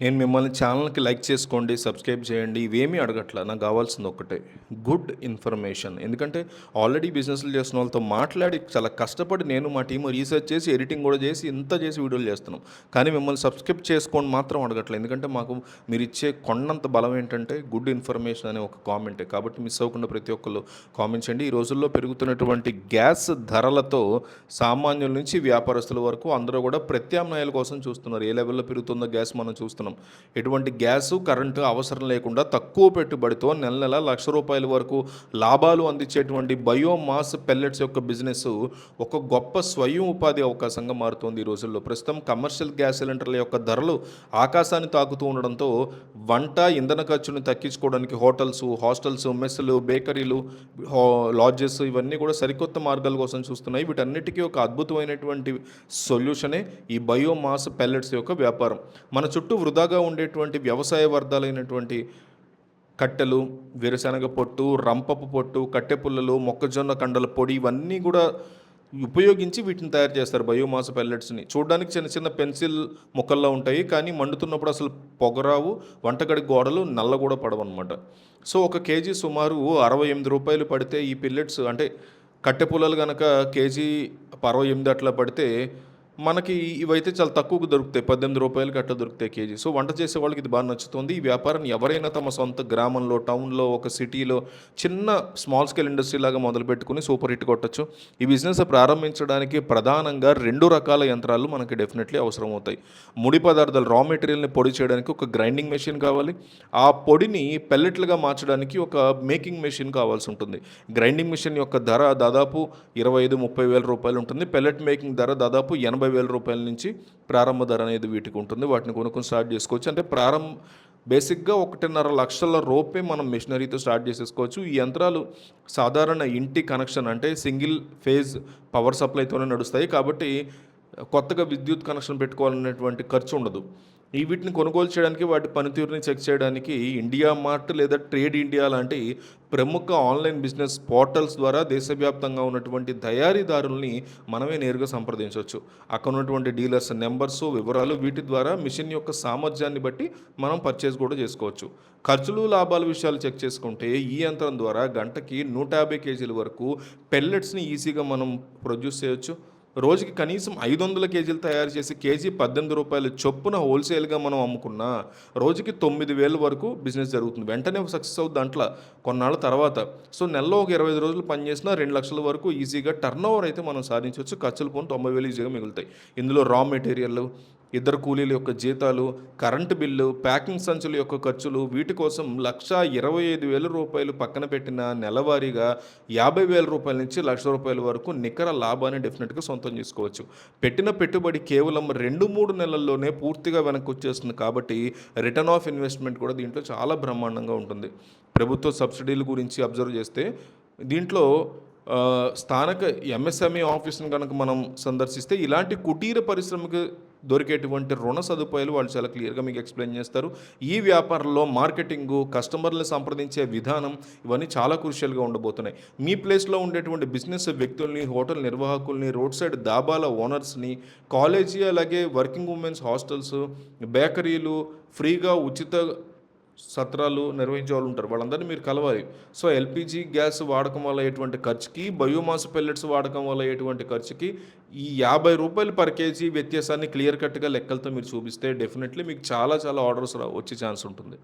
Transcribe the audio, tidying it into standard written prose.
నేను మిమ్మల్ని ఛానల్‌కి లైక్ చేసుకోండి, సబ్స్క్రైబ్ చేయండి. ఇవేమీ అడగట్ల. నాకు కావాల్సింది ఒక్కటే గుడ్ ఇన్ఫర్మేషన్. ఎందుకంటే ఆల్రెడీ బిజినెస్‌లు చేస్తున్న వాళ్ళతో మాట్లాడి చాలా కష్టపడి నేను మా టీమ్ రీసెర్చ్ చేసి, ఎడిటింగ్ కూడా చేసి, ఇంత చేసి వీడియోలు చేస్తున్నాం. కానీ మిమ్మల్ని సబ్స్క్రైబ్ చేసుకోండి మాత్రం అడగట్లేదు. ఎందుకంటే మాకు మీరిచ్చే కొండంత బలం ఏంటంటే గుడ్ ఇన్ఫర్మేషన్ అనే ఒక కామెంటే. కాబట్టి మిస్ అవ్వకుండా ప్రతి ఒక్కళ్ళు కామెంట్ చేయండి. ఈ రోజుల్లో పెరుగుతున్నటువంటి గ్యాస్ ధరలతో సామాన్యుల నుంచి వ్యాపారస్తుల వరకు అందరూ కూడా ప్రత్యామ్నాయాల కోసం చూస్తున్నారు. ఏ లెవెల్‌లో పెరుగుతుందో గ్యాస్ మనం చూస్తున్నాం. ఎటువంటి గ్యాసు కరెంటు అవసరం లేకుండా తక్కువ పెట్టుబడితో నెల నెల ₹1,00,000 వరకు లాభాలు అందించేటువంటి బయోమాస్ పెల్లెట్స్ యొక్క బిజినెస్ ఒక గొప్ప స్వయం ఉపాధి అవకాశంగా మారుతోంది ఈ రోజుల్లో. ప్రస్తుతం కమర్షియల్ గ్యాస్ సిలిండర్ల యొక్క ధరలు ఆకాశాన్ని తాకుతూ ఉండడంతో వంట ఇంధన ఖర్చును తగ్గించుకోవడానికి హోటల్స్, హాస్టల్స్, మెస్సులు, బేకరీలు, లాడ్జెస్ ఇవన్నీ కూడా సరికొత్త మార్గాల కోసం చూస్తున్నాయి. వీటన్నిటికీ ఒక అద్భుతమైనటువంటి సొల్యూషనే ఈ బయోమాస్ పెల్లెట్స్ యొక్క వ్యాపారం. మన చుట్టూ వృధాగా ఉండేటువంటి వ్యవసాయ వర్ధాలైనటువంటి కట్టెలు, వేరుశనగ పొట్టు, రంపపు పొట్టు, కట్టె పుల్లలు, మొక్కజొన్న కండల పొడి ఇవన్నీ కూడా ఉపయోగించి వీటిని తయారు చేస్తారు బయోమాస్ పెల్లెట్స్ని. చూడడానికి చిన్న చిన్న పెన్సిల్ ముక్కల్లో ఉంటాయి, కానీ మండుతున్నప్పుడు అసలు పొగరావు, వంటగడి గోడలు నల్ల కూడా పడవన్నమాట. సో ఒక కేజీ సుమారు ₹68 పడితే ఈ పెల్లెట్స్ అంటే కట్టె పుల్లలు కనుక కేజీ 68 అట్లా పడితే మనకి ఇవైతే చాలా తక్కువకు దొరుకుతాయి. ₹18 అట్లా దొరుకుతాయి కేజీ. సో వంట చేసే వాళ్ళకి ఇది బాగా నచ్చుతుంది. ఈ వ్యాపారాన్ని ఎవరైనా తమ సొంత గ్రామంలో, టౌన్లో, ఒక సిటీలో చిన్న స్మాల్ స్కేల్ ఇండస్ట్రీ లాగా మొదలుపెట్టుకుని సూపర్ హిట్ కొట్టచ్చు. ఈ బిజినెస్ ప్రారంభించడానికి ప్రధానంగా 2 రకాల యంత్రాలు మనకి డెఫినెట్లీ అవసరం అవుతాయి. ముడి పదార్థాలు రా మెటీరియల్ని పొడి చేయడానికి ఒక గ్రైండింగ్ మెషిన్ కావాలి. ఆ పొడిని పెల్లెట్లుగా మార్చడానికి ఒక మేకింగ్ మెషిన్ కావాల్సి ఉంటుంది. గ్రైండింగ్ మెషిన్ యొక్క ధర దాదాపు 25-30 వేల రూపాయలు ఉంటుంది. పెల్లెట్ మేకింగ్ ధర దాదాపు 80,000 రూపాయల నుంచి ప్రారంభ ధర అనేది వీటికి ఉంటుంది. వాటిని కొనుక్కొని స్టార్ట్ చేసుకోవచ్చు. అంటే బేసిక్గా 1.5 లక్షల రూపే మనం మెషినరీతో స్టార్ట్ చేసేసుకోవచ్చు. ఈ యంత్రాలు సాధారణ ఇంటి కనెక్షన్ అంటే సింగిల్ ఫేజ్ పవర్ సప్లైతోనే నడుస్తాయి. కాబట్టి కొత్తగా విద్యుత్ కనెక్షన్ పెట్టుకోవాలనేటువంటి ఖర్చు ఉండదు. వీటిని కొనుగోలు చేయడానికి, వాటి పనితీరుని చెక్ చేయడానికి ఇండియా మార్ట్ లేదా ట్రేడ్ ఇండియా లాంటి ప్రముఖ ఆన్లైన్ బిజినెస్ పోర్టల్స్ ద్వారా దేశవ్యాప్తంగా ఉన్నటువంటి తయారీదారుల్ని మనమే నేరుగా సంప్రదించవచ్చు. అక్కడ ఉన్నటువంటి డీలర్స్ నెంబర్స్, వివరాలు, వీటి ద్వారా మిషన్ యొక్క సామర్థ్యాన్ని బట్టి మనం పర్చేస్ కూడా చేసుకోవచ్చు. ఖర్చులు, లాభాల విషయాలు చెక్ చేసుకుంటే ఈ యంత్రం ద్వారా గంటకి 150 కేజీల వరకు పెల్లెట్స్ని ఈజీగా మనం ప్రొడ్యూస్ చేయొచ్చు. రోజుకి కనీసం 500 కేజీలు తయారు చేసి కేజీ ₹18 చొప్పున హోల్సేల్గా మనం అమ్ముకున్నా రోజుకి 9,000 వరకు బిజినెస్ జరుగుతుంది. వెంటనే సక్సెస్ అవుతుంది దాంట్లో కొన్నాళ్ళ తర్వాత. సో నెలలో ఒక 25 రోజులు పనిచేసినా 2 లక్షల వరకు ఈజీగా టర్న్ ఓవర్ అయితే మనం సాధించవచ్చు. ఖర్చులు పోను 90,000 ఈజీగా మిగులుతాయి. ఇందులో రా మెటీరియల్, ఇద్దరు కూలీల యొక్క జీతాలు, కరెంటు బిల్లు, ప్యాకింగ్ సంచుల యొక్క ఖర్చులు, వీటి కోసం ₹1,25,000 పక్కన పెట్టిన నెలవారీగా ₹50,000 నుంచి ₹1,00,000 వరకు నికర లాభాన్ని డెఫినెట్గా సొంతం చేసుకోవచ్చు. పెట్టిన పెట్టుబడి కేవలం 2-3 నెలల్లోనే పూర్తిగా వెనక్కి వచ్చేస్తుంది. కాబట్టి రిటర్న్ ఆఫ్ ఇన్వెస్ట్మెంట్ కూడా దీంట్లో చాలా బ్రహ్మాండంగా ఉంటుంది. ప్రభుత్వ సబ్సిడీల గురించి అబ్జర్వ్ చేస్తే దీంట్లో స్థానిక ఎంఎస్ఎంఈ ఆఫీస్ని కనుక మనం సందర్శిస్తే ఇలాంటి కుటీర పరిశ్రమకు దొరికేటువంటి రుణ సదుపాయాలు వాళ్ళు చాలా క్లియర్గా మీకు ఎక్స్ప్లెయిన్ చేస్తారు. ఈ వ్యాపారంలో మార్కెటింగు, కస్టమర్లను సంప్రదించే విధానం ఇవన్నీ చాలా క్రూషియల్గా ఉండబోతున్నాయి. మీ ప్లేస్లో ఉండేటువంటి బిజినెస్ వ్యక్తుల్ని, హోటల్ నిర్వాహకుల్ని, రోడ్ సైడ్ దాబాల ఓనర్స్ని, కాలేజీ అలాగే వర్కింగ్ ఉమెన్స్ హాస్టల్స్, బేకరీలు, ఫ్రీగా ఉచిత సత్రాలు నిర్వహించే వాళ్ళు ఉంటారు. వాళ్ళందరినీ మీరు కలవాలి. సో ఎల్పిజి గ్యాస్ వాడకం వల్ల అయ్యేటువంటి ఖర్చుకి, బయోమాస్ పెల్లెట్స్ వాడకం వల్ల అయ్యేటువంటి ఖర్చుకి ఈ ₹50 పర్ కేజీ వ్యత్యాసాన్ని క్లియర్ కట్గా లెక్కలతో మీరు చూపిస్తే డెఫినెట్లీ మీకు చాలా చాలా ఆర్డర్స్ వచ్చే ఛాన్స్ ఉంటుంది.